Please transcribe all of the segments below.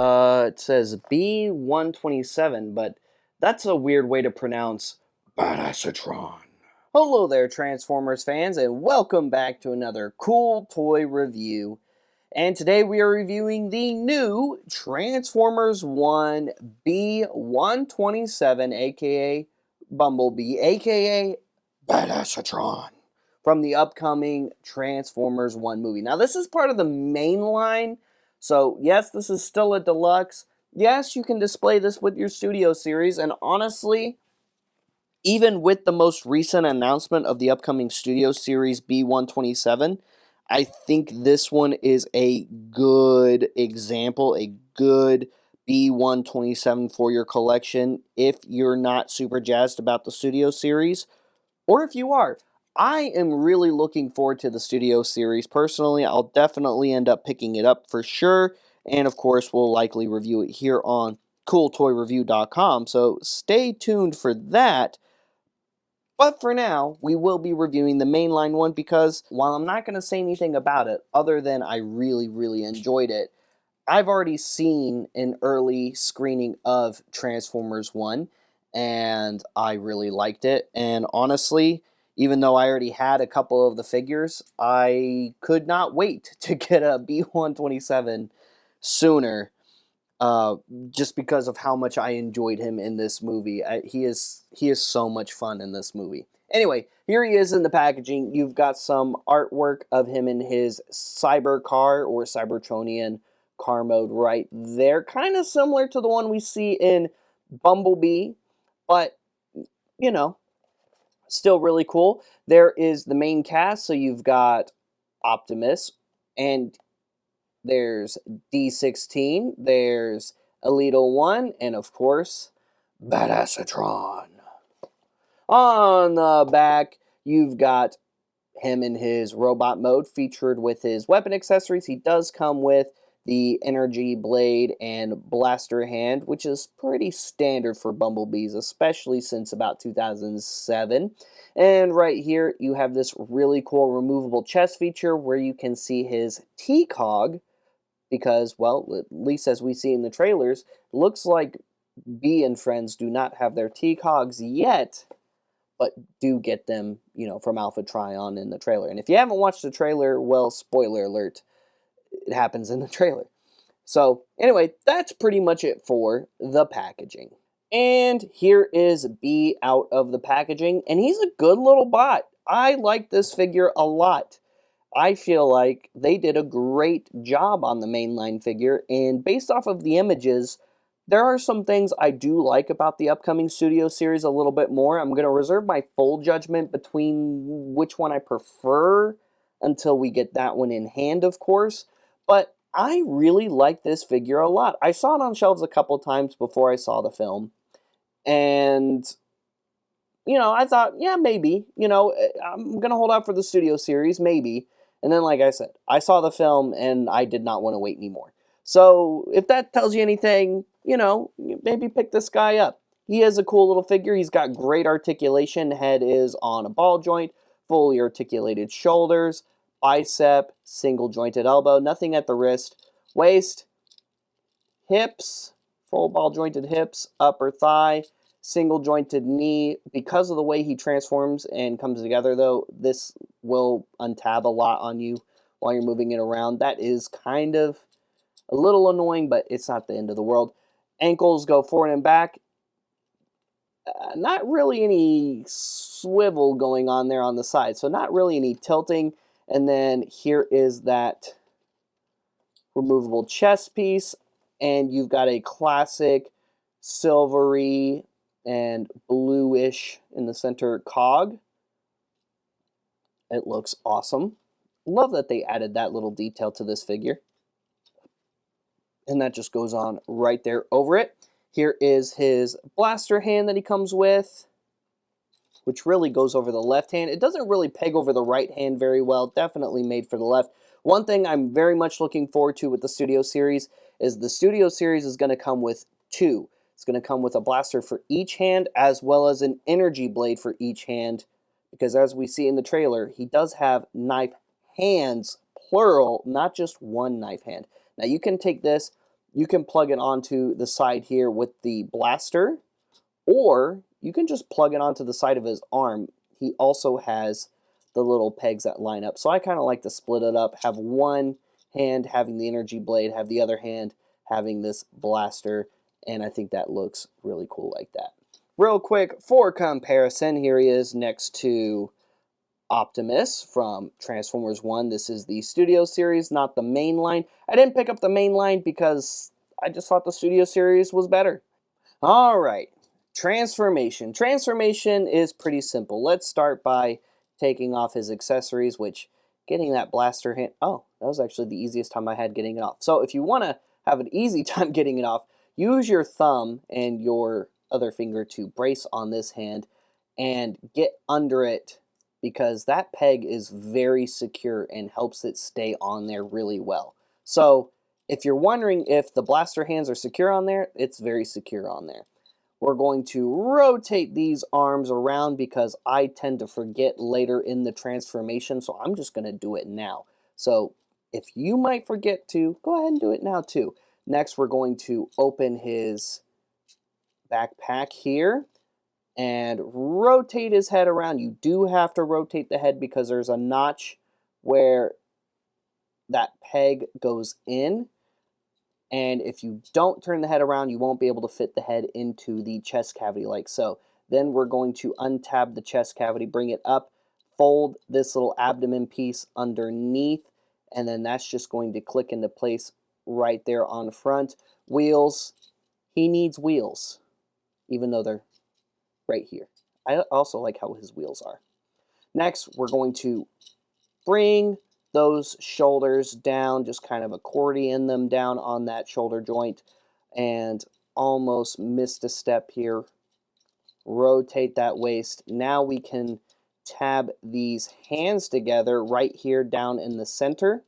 It says B-127, but that's a weird way to pronounce Badasatron. Hello there, Transformers fans, and welcome back to another cool toy review. And today we are reviewing the new Transformers 1 B-127, aka Bumblebee, aka Badasatron, from the upcoming Transformers 1 movie. Now, this is part of the main line, so yes, this is still a deluxe. Yes, you can display this with your Studio Series, and honestly, even with the most recent announcement of the upcoming Studio Series B-127, I think this one is a good example, a good B-127 for your collection if you're not super jazzed about the Studio Series, or if you are. I am really looking forward to the Studio Series. Personally, I'll definitely end up picking it up for sure, and of course, we'll likely review it here on CoolToyReview.com, so stay tuned for that. But for now, we will be reviewing the mainline one because while I'm not going to say anything about it, other than I really enjoyed it, I've already seen an early screening of Transformers 1, and I really liked it. And honestly, even though I already had a couple of the figures, I could not wait to get a B-127 sooner. Just because of how much I enjoyed him in this movie. He is so much fun in this movie. Anyway, here he is in the packaging. You've got some artwork of him in his cyber car or Cybertronian car mode right there. Kind of similar to the one we see in Bumblebee, but, you know, still really cool. There is the main cast, so you've got Optimus, and there's D16, there's Elito 1, and of course, Badasatron. On the back, you've got him in his robot mode, featured with his weapon accessories. He does come with the energy blade and blaster hand, which is pretty standard for Bumblebees, especially since about 2007. And right here, you have this really cool removable chest feature where you can see his T-Cog, because, well, at least as we see in the trailers, looks like B and friends do not have their T-Cogs yet, but do get them, from Alpha Trion in the trailer. And if you haven't watched the trailer, well, spoiler alert, it happens in the trailer. So, anyway, that's pretty much it for the packaging. And here is B out of the packaging, and he's a good little bot. I like this figure a lot. I feel like they did a great job on the mainline figure, and based off of the images, there are some things I do like about the upcoming Studio Series a little bit more. I'm going to reserve my full judgment between which one I prefer until we get that one in hand, of course, but I really like this figure a lot. I saw it on shelves a couple times before I saw the film, and I thought, yeah, maybe, I'm going to hold out for the Studio Series, maybe. And then, like I said, I saw the film, and I did not want to wait anymore. So, if that tells you anything, maybe pick this guy up. He is a cool little figure. He's got great articulation. Head is on a ball joint, fully articulated shoulders, bicep, single jointed elbow, nothing at the wrist, waist, hips, full ball jointed hips, upper thigh, single jointed knee. Because of the way he transforms and comes together, though, this will untab a lot on you while you're moving it around. That is kind of a little annoying, but it's not the end of the world. Ankles go forward and back. Not really any swivel going on there on the side, so not really any tilting. And then here is that removable chest piece, and you've got a classic silvery and bluish in the center cog. It looks awesome. Love that they added that little detail to this figure. And that just goes on right there over it. Here is his blaster hand that he comes with, which really goes over the left hand. It doesn't really peg over the right hand very well. Definitely made for the left. One thing I'm very much looking forward to with the Studio Series is the Studio Series is going to come with two. It's going to come with a blaster for each hand as well as an energy blade for each hand, because as we see in the trailer, he does have knife hands, plural, not just one knife hand. Now you can take this, you can plug it onto the side here with the blaster, or you can just plug it onto the side of his arm. He also has the little pegs that line up. So I kind of like to split it up, have one hand having the energy blade, have the other hand having this blaster, and I think that looks really cool like that. Real quick, for comparison, here he is next to Optimus from Transformers 1. This is the Studio Series, not the main line. I didn't pick up the main line because I just thought the Studio Series was better. Alright, transformation. Transformation is pretty simple. Let's start by taking off his accessories, which getting that blaster hand... Oh, that was actually the easiest time I had getting it off. So if you want to have an easy time getting it off, use your thumb and your other finger to brace on this hand and get under it, because that peg is very secure and helps it stay on there really well. So if you're wondering if the blaster hands are secure on there, it's very secure on there. We're going to rotate these arms around because I tend to forget later in the transformation, so I'm just going to do it now. So if you might forget to, go ahead and do it now too. Next, we're going to open his backpack here and rotate his head around. You do have to rotate the head because there's a notch where that peg goes in. And if you don't turn the head around, you won't be able to fit the head into the chest cavity like so. Then we're going to untab the chest cavity, bring it up, fold this little abdomen piece underneath, and then that's just going to click into place right there on front. Wheels, he needs wheels, even though they're right here. I also like how his wheels are. Next, we're going to bring those shoulders down, just kind of accordion them down on that shoulder joint, and almost missed a step here. Rotate that waist. Now we can tab these hands together right here down in the center,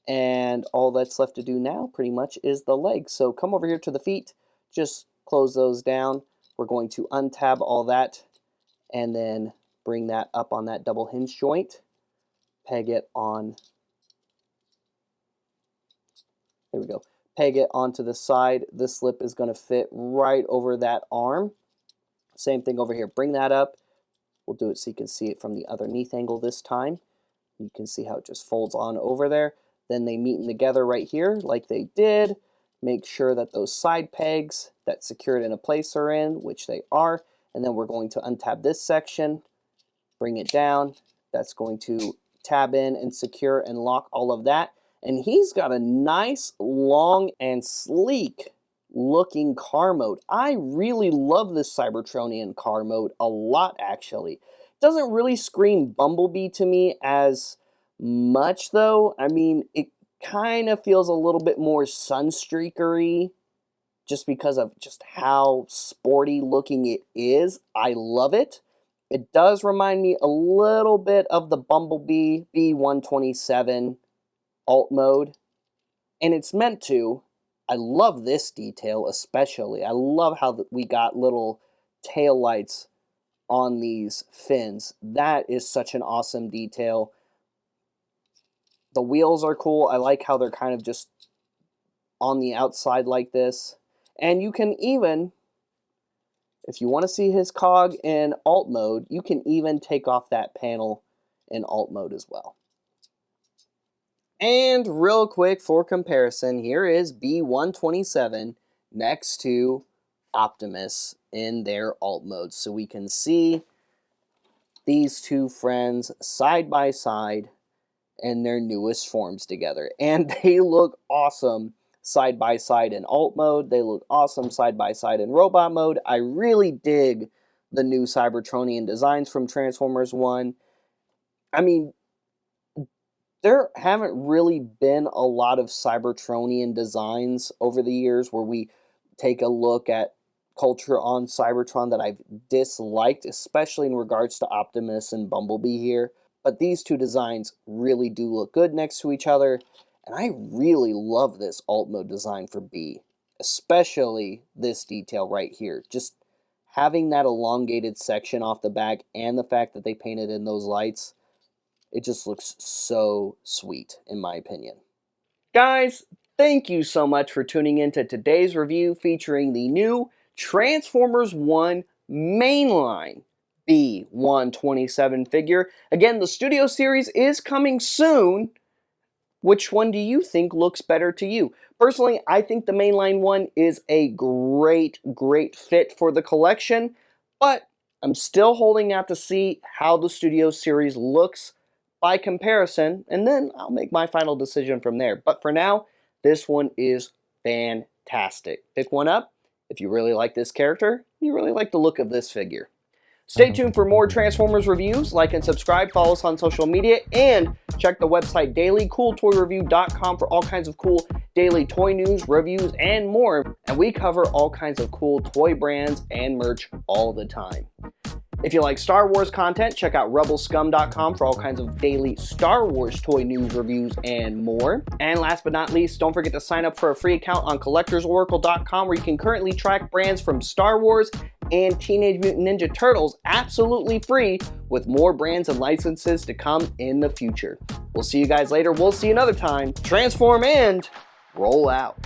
and all that's left to do now pretty much is the legs. So come over here to the feet, just close those down. We're going to untab all that and then bring that up on that double hinge joint. Peg it on, there we go, peg it onto the side. This slip is going to fit right over that arm. Same thing over here, bring that up. We'll do it so you can see it from the underneath angle this time. You can see how it just folds on over there. Then they meet together right here like they did. Make sure that those side pegs that secure it into place are in, which they are. And then we're going to untab this section, bring it down. That's going to tab in and secure and lock all of that. And he's got a nice, long, and sleek looking car mode. I really love this Cybertronian car mode a lot, actually. It doesn't really scream Bumblebee to me as much, though. I mean, it kind of feels a little bit more Sunstreaker-y just because of just how sporty looking it is. I love it. It does remind me a little bit of the Bumblebee B-127 alt mode, and it's meant to. I love this detail especially. I love how we got little tail lights on these fins. That is such an awesome detail. The wheels are cool. I like how they're kind of just on the outside like this. And you can even, if you want to see his cog in alt mode, you can even take off that panel in alt mode as well. And real quick for comparison, here is B-127 next to Optimus in their alt mode. So we can see these two friends side by side in their newest forms together. And they look awesome side by side in alt mode. They look awesome side by side in robot mode. I really dig the new Cybertronian designs from Transformers 1. I mean, there haven't really been a lot of Cybertronian designs over the years where we take a look at culture on Cybertron that I've disliked, especially in regards to Optimus and Bumblebee here. But these two designs really do look good next to each other, and I really love this alt mode design for B, especially this detail right here. Just having that elongated section off the back and the fact that they painted in those lights, it just looks so sweet, in my opinion. Guys, thank you so much for tuning in to today's review featuring the new Transformers 1 mainline B-127 figure. Again, the Studio Series is coming soon. Which one do you think looks better to you? Personally, I think the mainline one is a great fit for the collection, but I'm still holding out to see how the Studio Series looks by comparison, and then I'll make my final decision from there. But for now, this one is fantastic. Pick one up if you really like this character, you really like the look of this figure. Stay tuned for more Transformers reviews. Like and subscribe, follow us on social media, and check the website dailycooltoyreview.com for all kinds of cool daily toy news, reviews, and more. And we cover all kinds of cool toy brands and merch all the time. If you like Star Wars content, check out rebelscum.com for all kinds of daily Star Wars toy news, reviews, and more. And last but not least, don't forget to sign up for a free account on collectorsoracle.com where you can currently track brands from Star Wars and Teenage Mutant Ninja Turtles absolutely free, with more brands and licenses to come in the future. We'll see you guys later. We'll see you another time. Transform and roll out.